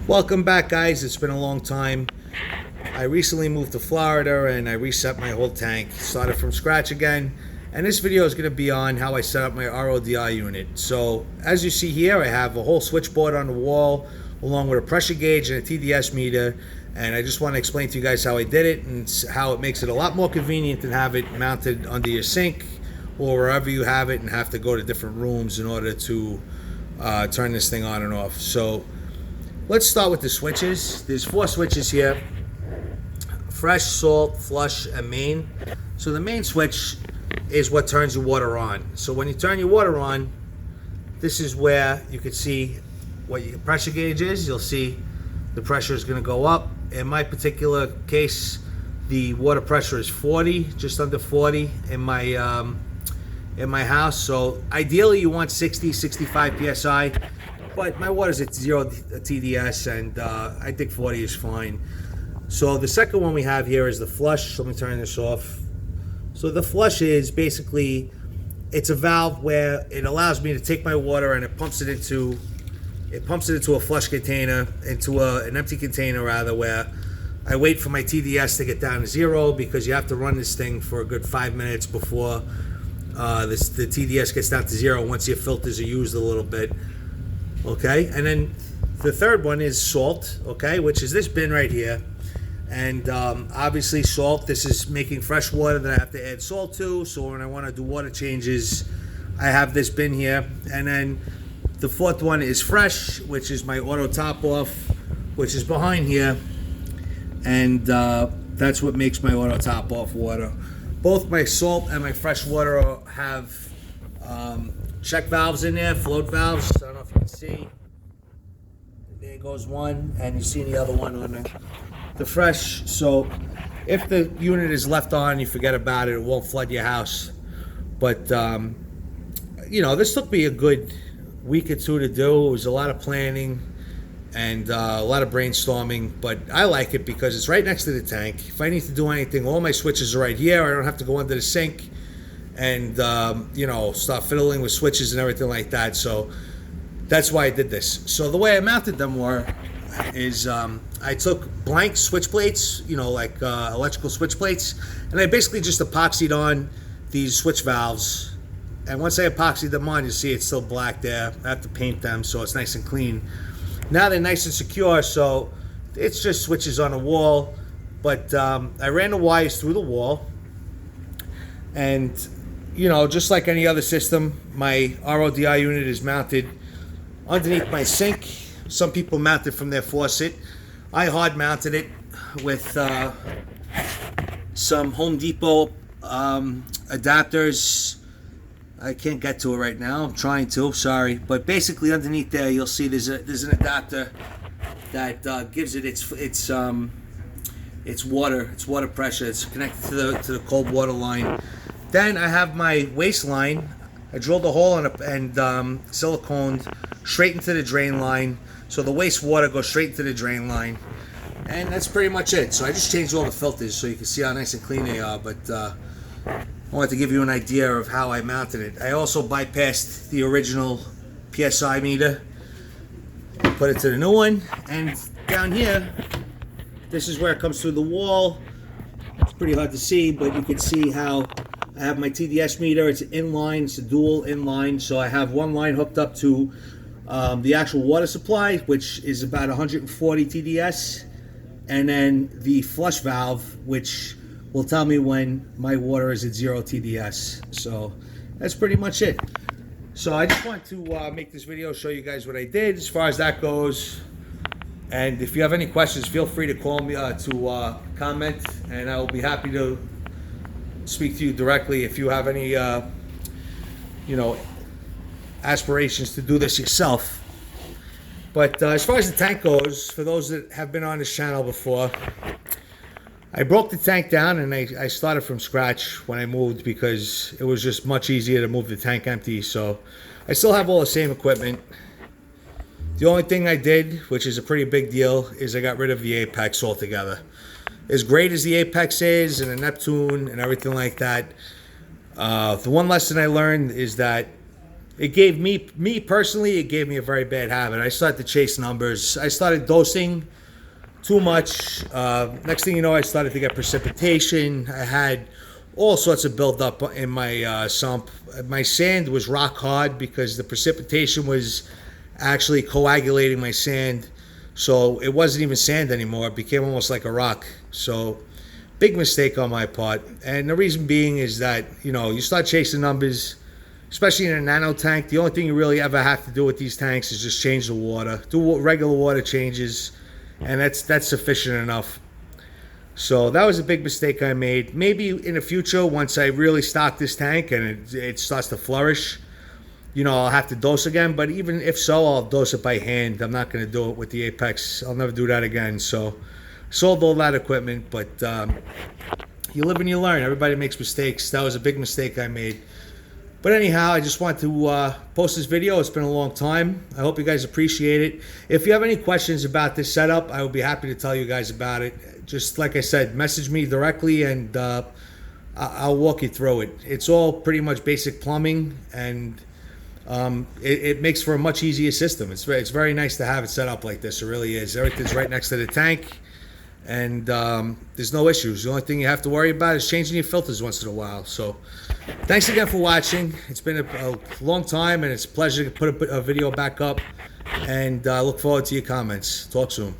Welcome back, guys. It's been a long time. I recently moved to Florida and I reset my whole tank, started from scratch again. And this video is going to be on how I set up my RODI unit. So as you see here, I have a whole switchboard on the wall along with a pressure gauge and a TDS meter. And I just want to explain to you guys how I did it and how it makes it a lot more convenient than have it mounted under your sink or wherever you have it and have to go to different rooms in order to turn this thing on and off. So let's start with the switches. There's 4 switches here: fresh, salt, flush, and main. So the main switch is what turns your water on. So when you turn your water on, this is where you can see what your pressure gauge is. You'll see the pressure is going to go up. In my particular case, the water pressure is 40, just under 40 in my house. So ideally you want 60, 65 psi. But my water's at 0 TDS, and I think 40 is fine. So the second one we have here is the flush. Let me turn this off. So the flush is basically, it's a valve where it allows me to take my water and it pumps it into a flush container, into an empty container rather, where I wait for my TDS to get down to 0, because you have to run this thing for a good 5 minutes before the TDS gets down to 0 once your filters are used a little bit. Okay, and then the third one is salt, okay, which is this bin right here. And obviously salt, this is making fresh water that I have to add salt to. So when I want to do water changes, I have this bin here. And then the fourth one is fresh, which is my auto top off, which is behind here. And that's what makes my auto top off water. Both my salt and my fresh water have check valves in there, float valves. I don't know if you can see. There goes one, and you see the other one on the fresh. So if the unit is left on, you forget about it, it won't flood your house. But you know, this took me a good week or two to do. It was a lot of planning and a lot of brainstorming, but I like it because it's right next to the tank. If I need to do anything, all my switches are right here. I don't have to go under the sink and you know, start fiddling with switches and everything like that. So that's why I did this. So the way I mounted them is I took blank switch plates, you know, like electrical switch plates, and I basically just epoxied on these switch valves. And once I epoxied them on, you see it's still black there. I have to paint them so it's nice and clean. Now they're nice and secure, so it's just switches on a wall. But I ran the wires through the wall, and you know, just like any other system, my RODI unit is mounted underneath my sink. Some people mount it from their faucet. I hard mounted it with some Home Depot adapters. I can't get to it right now. I'm trying to, sorry. But basically underneath there, you'll see there's an adapter that gives it its water pressure. It's connected to the cold water line. Then I have my waste line. I drilled a hole and siliconed straight into the drain line, so the wastewater goes straight into the drain line. And that's pretty much it. So I just changed all the filters so you can see how nice and clean they are. But I wanted to give you an idea of how I mounted it. I also bypassed the original PSI meter, put it to the new one. And down here, this is where it comes through the wall. It's pretty hard to see, but you can see how I have my TDS meter. It's inline, it's a dual inline. So I have one line hooked up to the actual water supply, which is about 140 TDS. And then the flush valve, which will tell me when my water is at 0 TDS. So that's pretty much it. So I just want to make this video, show you guys what I did as far as that goes. And if you have any questions, feel free to call me, to comment, and I will be happy to speak to you directly if you have any, you know, aspirations to do this yourself. But as far as the tank goes, for those that have been on this channel before, I broke the tank down and I started from scratch when I moved because it was just much easier to move the tank empty. So I still have all the same equipment. The only thing I did, which is a pretty big deal, is I got rid of the apex altogether. As great as the apex is and the Neptune and everything like that, the one lesson I learned is that it gave me personally, it gave me a very bad habit. I started to chase numbers. I started dosing too much. Next thing you know, I started to get precipitation. I had all sorts of buildup in my sump. My sand was rock hard because the precipitation was actually coagulating my sand. So it wasn't even sand anymore. It became almost like a rock. So big mistake on my part. And the reason being is that, you start chasing numbers, especially in a nano tank. The only thing you really ever have to do with these tanks is just change the water, do regular water changes, and that's sufficient enough. So that was a big mistake I made. Maybe in the future, once I really stock this tank and it starts to flourish, I'll have to dose again. But even if so, I'll dose it by hand. I'm not going to do it with the Apex. I'll never do that again. So sold all that equipment. But you live and you learn. Everybody makes mistakes. That was a big mistake I made. But anyhow, I just want to post this video. It's been a long time. I hope you guys appreciate it. If you have any questions about this setup, I will be happy to tell you guys about it. Just like I said, message me directly and I'll walk you through it. It's all pretty much basic plumbing, and it makes for a much easier system. It's very nice to have it set up like this. It really is. Everything's right next to the tank, and there's no issues. The only thing you have to worry about is changing your filters once in a while. So thanks again for watching. It's been a long time, and it's a pleasure to put a video back up, and I look forward to your comments. Talk soon.